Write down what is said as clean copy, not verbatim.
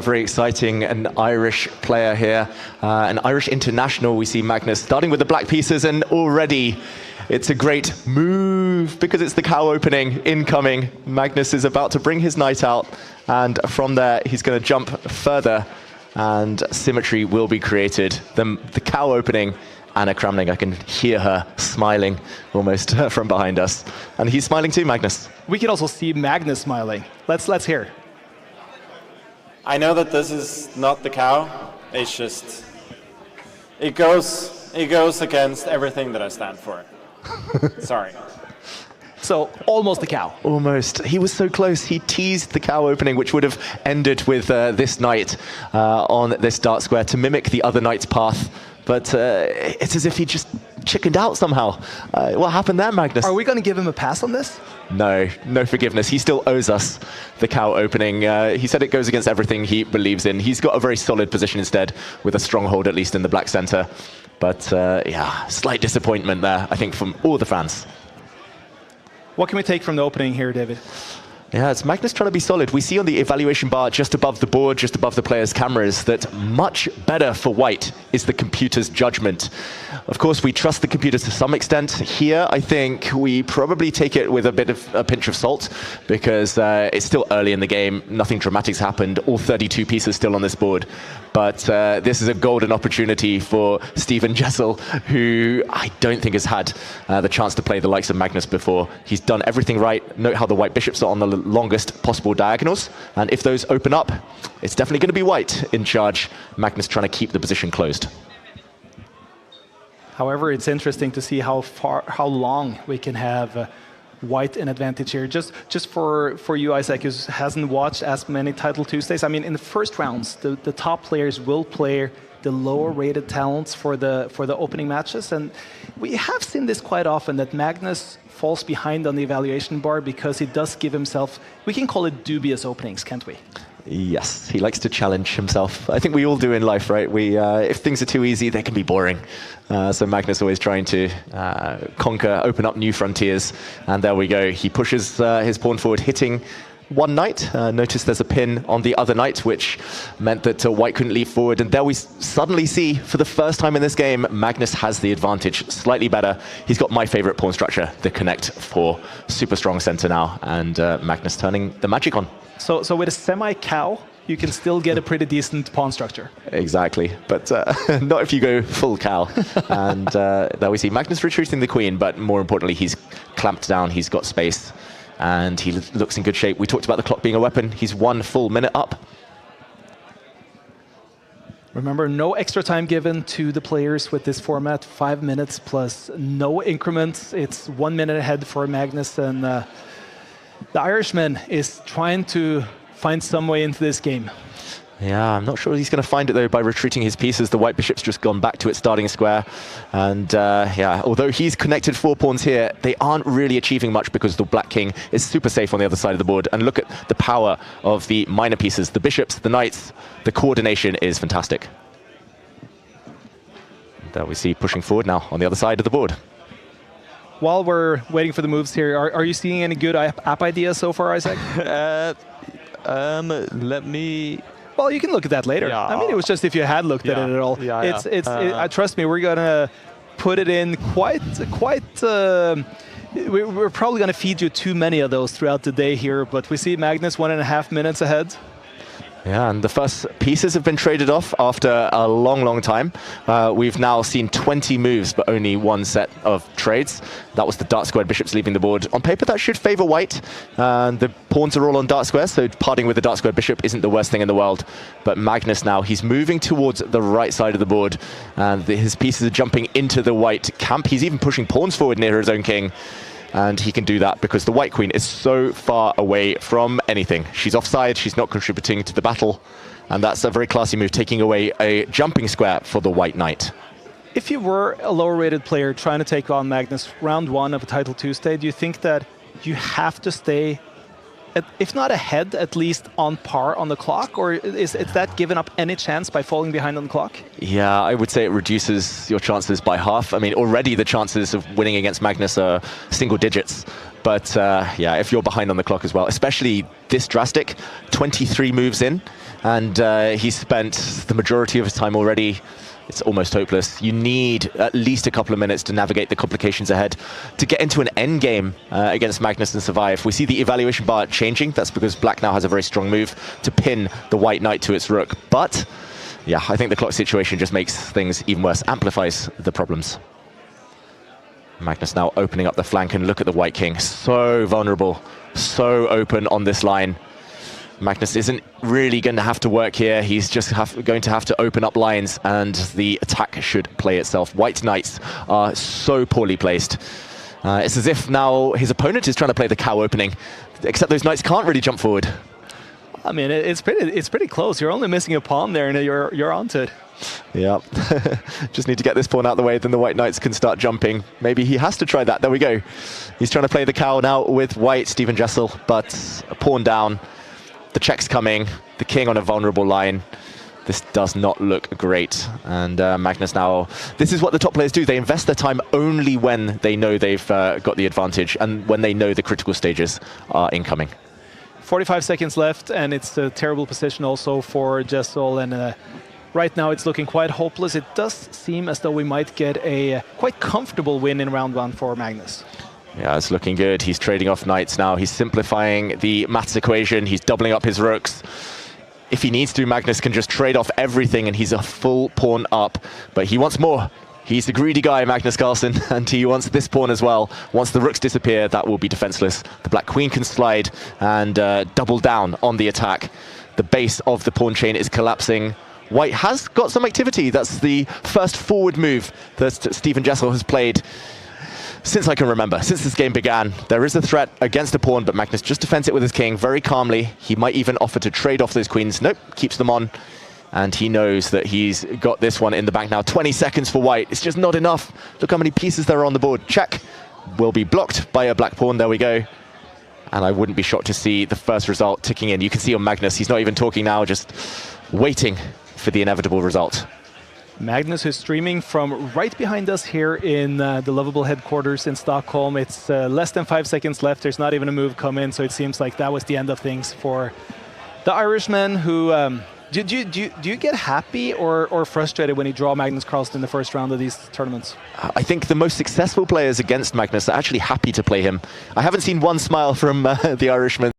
Very exciting, an Irish player here, an Irish international. We see Magnus starting with the black pieces, and already it's a great move because it's the cow opening incoming. Magnus is about to bring his knight out, and from there he's going to jump further, and symmetry will be created. The cow opening, Anna Kramling, I can hear her smiling almost from behind us, and he's smiling too, Magnus. We can also see Magnus smiling. Let's hear. I know that this is not the cow. It's just it goes against everything that I stand for. Sorry. So almost a cow. Almost. He was so close. He teased the cow opening, which would have ended with this knight on this dark square to mimic the other knight's path. But it's as if he just chickened out somehow. What happened there, Magnus? Are we going to give him a pass on this? No, no forgiveness. He still owes us the cow opening. He said it goes against everything he believes in. He's got a very solid position instead, with a stronghold at least in the black center. But yeah, slight disappointment there, I think, from all the fans. What can we take from the opening here, David? Yeah, it's Magnus trying to be solid. We see on the evaluation bar just above the board, just above the players' cameras, that much better for white is the computer's judgment. Of course, we trust the computer to some extent. Here, I think we probably take it with a bit of a pinch of salt, because it's still early in the game. Nothing dramatic's happened. All 32 pieces still on this board. But this is a golden opportunity for Stephen Jessel, who I don't think has had the chance to play the likes of Magnus before. He's done everything right. Note how the white bishops are on the longest possible diagonals, and if those open up, it's definitely going to be white in charge. Magnus trying to keep the position closed. However, it's interesting to see how long we can have white in advantage here. Just for you, Isaac, who hasn't watched as many Title Tuesdays. I mean, in the first rounds, the top players will play the lower-rated talents for the opening matches, and we have seen this quite often, that Magnus falls behind on the evaluation bar because he does give himself, we can call it dubious openings, can't we? Yes, he likes to challenge himself. I think we all do in life, right? If things are too easy, they can be boring. So Magnus always trying to conquer, open up new frontiers. And there we go. He pushes his pawn forward, hitting one knight. Notice there's a pin on the other knight, which meant that white couldn't leap forward. And there we suddenly see, for the first time in this game, Magnus has the advantage, slightly better. He's got my favorite pawn structure, the connect 4. Super strong center now, and Magnus turning the magic on. So with a semi-cow, you can still get a pretty decent pawn structure. Exactly, but not if you go full cow. And there we see Magnus retreating the queen, but more importantly, he's clamped down, he's got space, and he looks in good shape. We talked about the clock being a weapon. He's 1 full minute up. Remember, no extra time given to the players with this format. 5 minutes plus no increments. It's 1 minute ahead for Magnus, and the Irishman is trying to find some way into this game. Yeah, I'm not sure he's going to find it, though, by retreating his pieces. The white bishop's just gone back to its starting square. And yeah, although he's connected 4 pawns here, they aren't really achieving much because the black king is super safe on the other side of the board. And look at the power of the minor pieces, the bishops, the knights. The coordination is fantastic. There we see pushing forward now on the other side of the board. While we're waiting for the moves here, are you seeing any good app ideas so far, Isaac? Let me... Well, you can look at that later. Yeah. I mean, it was just if you had looked at it at all. Yeah, trust me, we're gonna put it in quite. We're probably gonna feed you too many of those throughout the day here. But we see Magnus 1.5 minutes ahead. Yeah, and the first pieces have been traded off after a long, long time. We've now seen 20 moves, but only 1 set of trades. That was the dark squared bishops leaving the board. On paper, that should favor white. The pawns are all on dark squares, so parting with the dark squared bishop isn't the worst thing in the world. But Magnus now, he's moving towards the right side of the board, and his pieces are jumping into the white camp. He's even pushing pawns forward near his own king. And he can do that because the white queen is so far away from anything. She's offside, she's not contributing to the battle. And that's a very classy move, taking away a jumping square for the white knight. If you were a lower-rated player trying to take on Magnus round 1 of a Title Tuesday, do you think that you have to stay if not ahead, at least on par on the clock? Or is that given up any chance by falling behind on the clock? Yeah, I would say it reduces your chances by half. I mean, already the chances of winning against Magnus are single digits. But yeah, if you're behind on the clock as well, especially this drastic, 23 moves in, and he's spent the majority of his time already. It's almost hopeless. You need at least a couple of minutes to navigate the complications ahead to get into an endgame against Magnus and survive. We see the evaluation bar changing. That's because black now has a very strong move to pin the white knight to its rook. But yeah, I think the clock situation just makes things even worse, amplifies the problems. Magnus now opening up the flank, and look at the white king. So vulnerable, so open on this line. Magnus isn't really going to have to work here. He's just going to have to open up lines, and the attack should play itself. White knights are so poorly placed. It's as if now his opponent is trying to play the cow opening, except those knights can't really jump forward. I mean, it's pretty close. You're only missing a pawn there, and you're onto it. Yeah, just need to get this pawn out of the way, then the white knights can start jumping. Maybe he has to try that. There we go. He's trying to play the cow now with white, Stephen Jessel, but a pawn down. The check's coming, the king on a vulnerable line. This does not look great. And Magnus now, this is what the top players do. They invest their time only when they know they've got the advantage and when they know the critical stages are incoming. 45 seconds left, and it's a terrible position also for Jessel. And right now it's looking quite hopeless. It does seem as though we might get a quite comfortable win in round one for Magnus. Yeah, it's looking good. He's trading off knights now. He's simplifying the maths equation. He's doubling up his rooks. If he needs to, Magnus can just trade off everything, and he's a full pawn up. But he wants more. He's the greedy guy, Magnus Carlsen, and he wants this pawn as well. Once the rooks disappear, that will be defenseless. The black queen can slide and double down on the attack. The base of the pawn chain is collapsing. White has got some activity. That's the first forward move that Stephen Jessel has played since I can remember, since this game began. There is a threat against a pawn, but Magnus just defends it with his king very calmly. He might even offer to trade off those queens. Nope, keeps them on. And he knows that he's got this one in the bank now. 20 seconds for white. It's just not enough. Look how many pieces there are on the board. Check will be blocked by a black pawn. There we go. And I wouldn't be shocked to see the first result ticking in. You can see on Magnus, he's not even talking now, just waiting for the inevitable result. Magnus is streaming from right behind us here in the Lovable headquarters in Stockholm. It's less than 5 seconds left. There's not even a move come in, so it seems like that was the end of things for the Irishman. Who do you get happy or frustrated when you draw Magnus Carlsen in the first round of these tournaments? I think the most successful players against Magnus are actually happy to play him. I haven't seen one smile from the Irishman